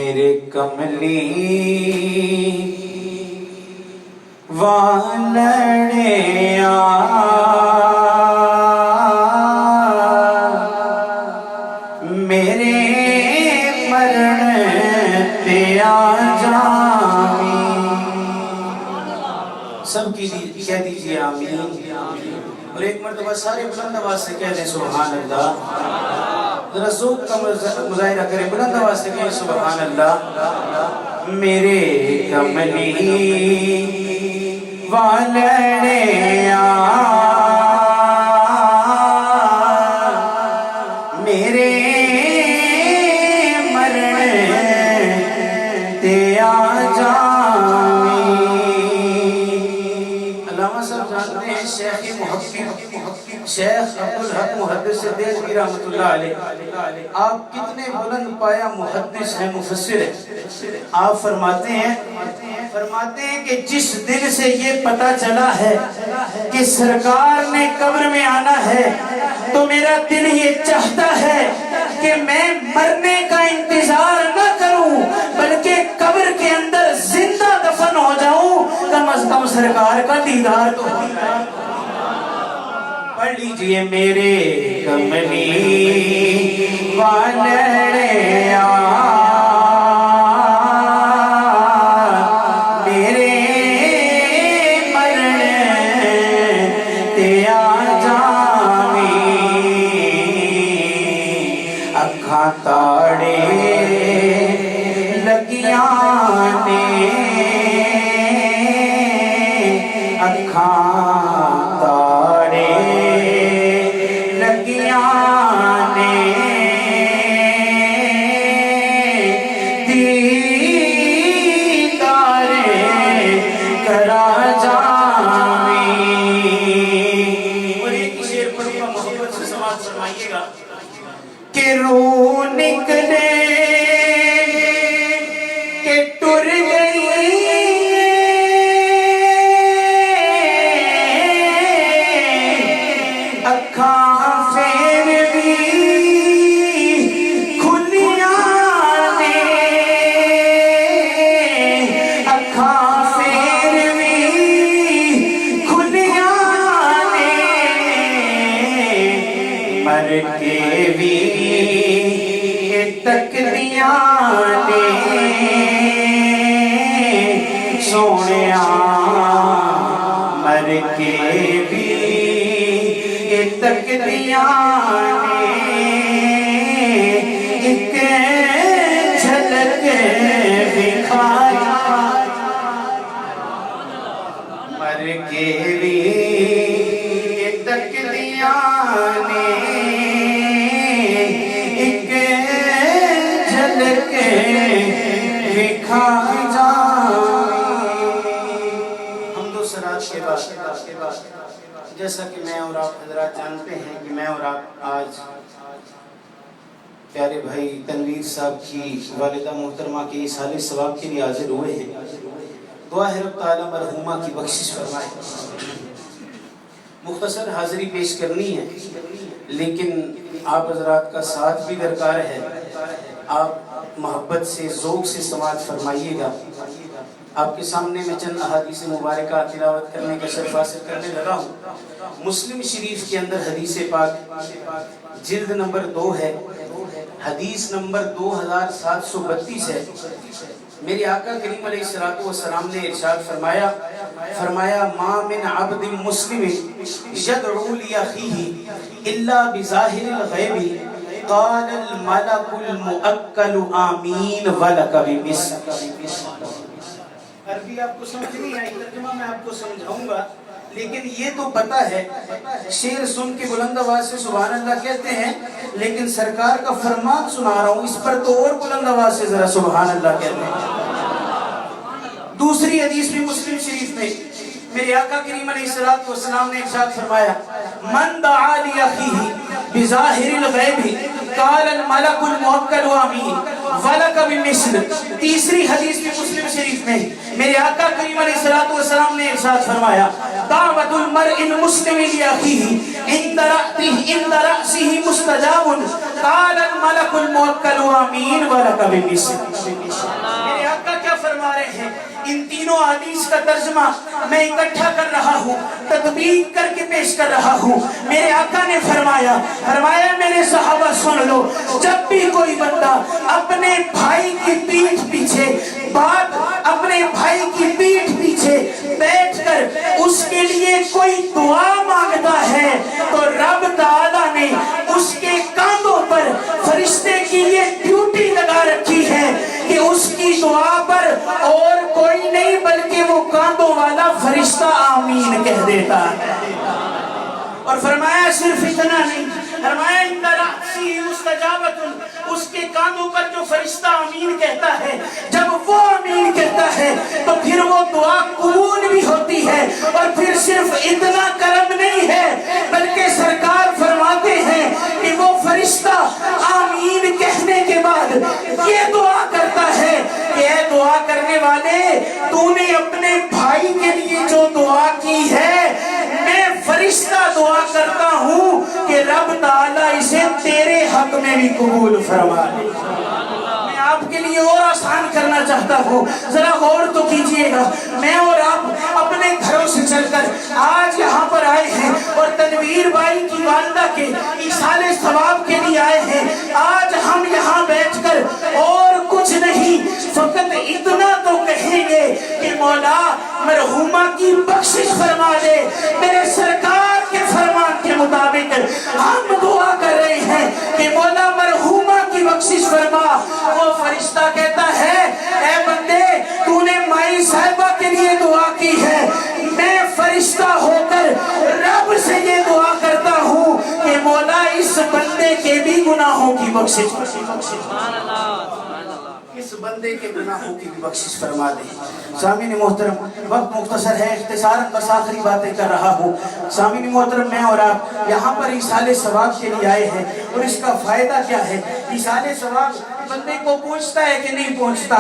میرے کملی والڑیا میرے مرن تے آ جامی سب کی کہہ دیجئے آمین اور ایک مرتبہ سارے بلند آواز سے کہہ دیں سبحان اللہ ذرا ذوق کا مظاہرہ کریں بلند آواز سے کہیں سبحان اللہ میرے کملی والڑیا میرے مرن تے آ جامی علامہ صاحب جانتے ہیں شیخ محقق شیخ عبدالحق محدث دہلوی رحمۃ اللہ علیہ آپ کتنے بلند پایا محدث ہیں مفسر ہیں آپ فرماتے ہیں کہ جس دن سے یہ پتہ چلا ہے کہ سرکار نے قبر میں آنا ہے تو میرا دل یہ چاہتا ہے کہ میں مرنے کا انتظار نہ کروں بلکہ قبر کے اندر زندہ دفن ہو جاؤں کم از کم سرکار کا دیدار تو ہوتا ہے پڑھ لیجئے میرے کملی والڑیا میرے مرن تے آ جامی اکھاں تاڑے لگیاں نے اکھاں کہ روح نکلے کہ ٹر گئی اکھاں پھر بھی کھلیاں نے اکھاں پھر بھی کھلیاں نے مر کے بھی تکدیاں نے سونیا مر کے بھی تکدیاں نے ایک جھلک دکھایا مر کے بھی تکدیاں نے حمد و ثنا کے بعد جیسا کہ میں اور آپ حضرات جانتے ہیں کہ میں اور آپ آج پیارے بھائی تنویر صاحب کی والدہ محترمہ کے ایصال ثواب کے لیے حاضر ہوئے ہیں دعا ہے رب تعالیٰ مرحومہ کی بخشش فرمائے مختصر حاضری پیش کرنی ہے لیکن آپ حضرات کا ساتھ بھی درکار ہے آپ محبت سے ذوق سے سماعت فرمائیے گا آپ کے سامنے میں چند احادیث مبارکہ تلاوت کرنے کا شرف حاصل کرنے لگا ہوں مسلم شریف کے اندر حدیث پاک جلد نمبر 2 ہے حدیث نمبر 2732 ہے میرے آقا کریم علیہ السلام نے ارشاد فرمایا ما من عبد مسلم یدعو لأخیہ الا بظاہر الغیب قال الملک المؤکل آمین ولک بمثل عربی آپ کو سمجھ نہیں آئی ترجمہ میں آپ کو سمجھاؤں گا لیکن یہ تو پتہ ہے شعر سن کے بلند آواز سے سبحان اللہ کہتے ہیں لیکن سرکار کا فرمان سنا رہا ہوں اس پر تو اور بلند آواز سے ذرا سبحان اللہ کہتے ہیں دوسری حدیث بھی مسلم شریف میں میرے آقا کریم علیہ السلام نے ارشاد فرمایا من دعا لأخیہ بظاہر الغیب قال الملک الموکل آمین ولک بمثل تیسری حدیث بھی مسلم شریف میں میرے آقا کریم علیہ السلام نے ارشاد فرمایا دعوت المرء المسلم لأخیہ عند رأسہ مستجاب قال الملك الموکل آمین ولک بمثلہ. میرے آقا کیا فرما رہے ہیں؟ ان تینوں حدیث کا ترجمہ میں اکٹھا کر رہا ہوں، تطبیق کر کے پیش کر رہا ہوں. میرے آقا نے فرمایا میرے صحابہ سن لو، جب بھی کوئی بندہ اپنے بھائی کی پیٹھ پیچھے اپنے بھائی کی پیٹھ پیچھے بیٹھ کر اس کے لیے کوئی دعا مانگتا ہے تو رب تعالیٰ نے اس کے کاندھوں پر فرشتے کی یہ ڈیوٹی لگا رکھی ہے کہ اس کی دعا پر اور کوئی نہیں بلکہ وہ کاندھوں والا فرشتہ آمین کہہ دیتا ہے. اور فرمایا صرف اتنا نہیں، فرمایا ان رأسی مستجابۃ، اس کے کانوں پر جو فرشتہ آمین کہتا ہے، جب وہ آمین کہتا ہے تو پھر وہ دعا قبول بھی ہوتی ہے. اور پھر صرف اتنا کرم نہیں ہے بلکہ سرکار فرماتے ہیں کہ وہ فرشتہ آمین کہنے کے بعد یہ دعا کرتا ہے کہ اے دعا کرنے والے، تو نے اپنے بھائی کے لیے جو دعا کی ہے، میں فرشتہ دعا کرتا ہوں کہ رب تعالیٰ اسے تیرے حق میں بھی قبول فرما لے. میں آپ کے لیے اور آسان کرنا چاہتا ہوں، ذرا غور تو کیجئے گا. میں اور آپ اپنے گھروں سے چل کر آج یہاں پر آئے ہیں اور تنویر بھائی کی والدہ کے ایصال ثواب کے لیے آئے ہیں. آج ہم یہاں بیٹھ کر اور کچھ نہیں، فقط اتنا تو کہیں گے کہ مولا مرحومہ کی بخشش فرما دے. میرے سرکار کے فرمان کے مطابق ہم دعا کر رہے ہیں کہ مولا مرحومہ کی بخشش فرما. وہ فرشتہ کہتا ہے اے بندے، تو نے مائی صاحبہ کے لیے دعا کی ہے، میں فرشتہ ہو کر رب سے یہ دعا کرتا ہوں کہ مولا اس بندے کے بھی گناہوں کی بخشش، اس بندے کے گناہوں کی بھی بخشش فرما دے. سامعین محترم، وقت مختصر ہے، اختصاراً بس آخری باتیں کر رہا ہوں. سامعین محترم، میں اور آپ یہاں پر ایصال ثواب کے لیے آئے ہیں اور اس کا فائدہ کیا ہے؟ ایصال ثواب بندے کو پہنچتا ہے کہ نہیں پہنچتا؟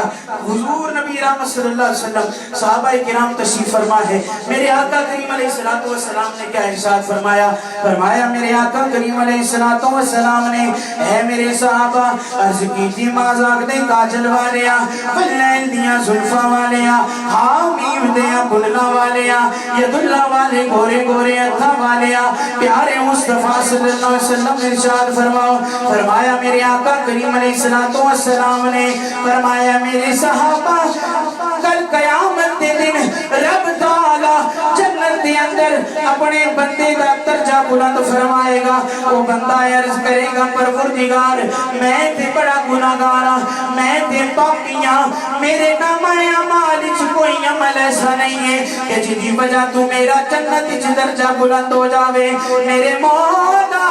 حضور نبی رحمت صلی اللہ علیہ وسلم، صحابہ کرام تشریف فرما ہے. میرے آقا کریم علیہ السلام نے کیا ارشاد فرمایا؟ میرے آقا کریم علیہ السلام نے اے میرے صحابہ عرض کی تھی مازاق دے کاجل والیا، بلیل دیا زلفہ والیا، حامیم دیا بلنا والیا، ید اللہ والے گورے گورے اتھا والیا، پیارے مصطفیٰ صلی اللہ علیہ وسلم ارشاد فرمایا میرے آقا کریم علیہ السلام نے فرمایا میرے صحابہ کل قیامت دے دن رب تعالی جنت دے اندر اپنے بندے دا درجہ بلند فرمائے گا. وہ بندہ عرض کرے گا پروردگار میں تے بڑا گناہگار، میں تے پاپیاں، میرے نام اعمال وچ کوئی عمل ایسا نہیں ہے کہ جدی وجہ تو میرا جنت وچ درجہ بلند ہو جاوے. میرے مولا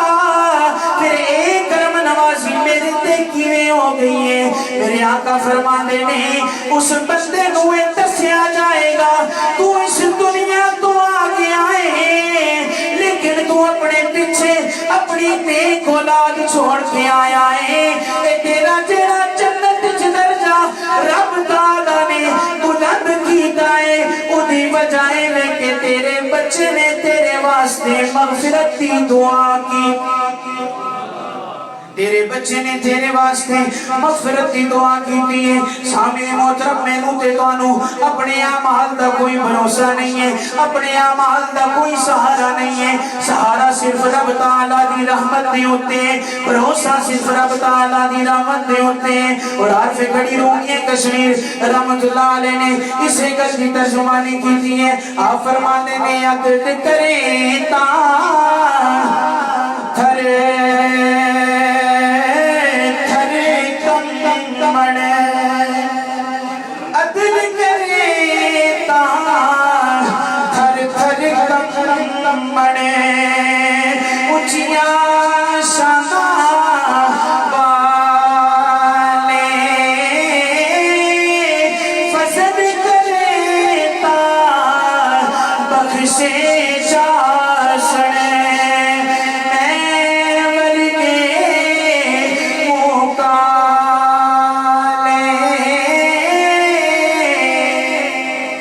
پھر ایک کرم نوازی میرے تے کیویں ہو گئی ہے؟ میرے آقا فرماندے نے اس بندے نو دسیا جائے گا تو اس دنیا تو آگے آئے ہیں لیکن تو اپنے پیچھے اپنی نیک اولاد چھوڑ کے آیا ہے. اے تیرا جیڑا جنت وچ درجہ رب تعالیٰ نے بلند کیتا ہے اودی بجائے میں کہ تیرے بچے نے تیرے واسطے مغفرت دی دعا کی، تیرے بچے نے تیرے واسطے مغفرت دی دعا کی تھی. سامنے محترم مینوں تے تانوں اپنے اعمال دا کوئی بھروسہ نہیں ہے، اپنے اعمال دا کوئی سہارا نہیں ہے. سہارا صرف رب تعالیٰ دی رحمت دے ہوتے ہیں، بھروسہ صرف رب تعالیٰ دی رحمت دے ہوتے ہیں. اور عارف گڑی رومی کشمیر رحمت اللہ علیہ نے اسے گل کی ترجمانی کی تھی ہے. آپ فرمانے نے عقد کریں تا تھرے عدل کرے تا تھر تھر کم بڑے اچھیاں شانہ والے فضل کرے تا بخشے جا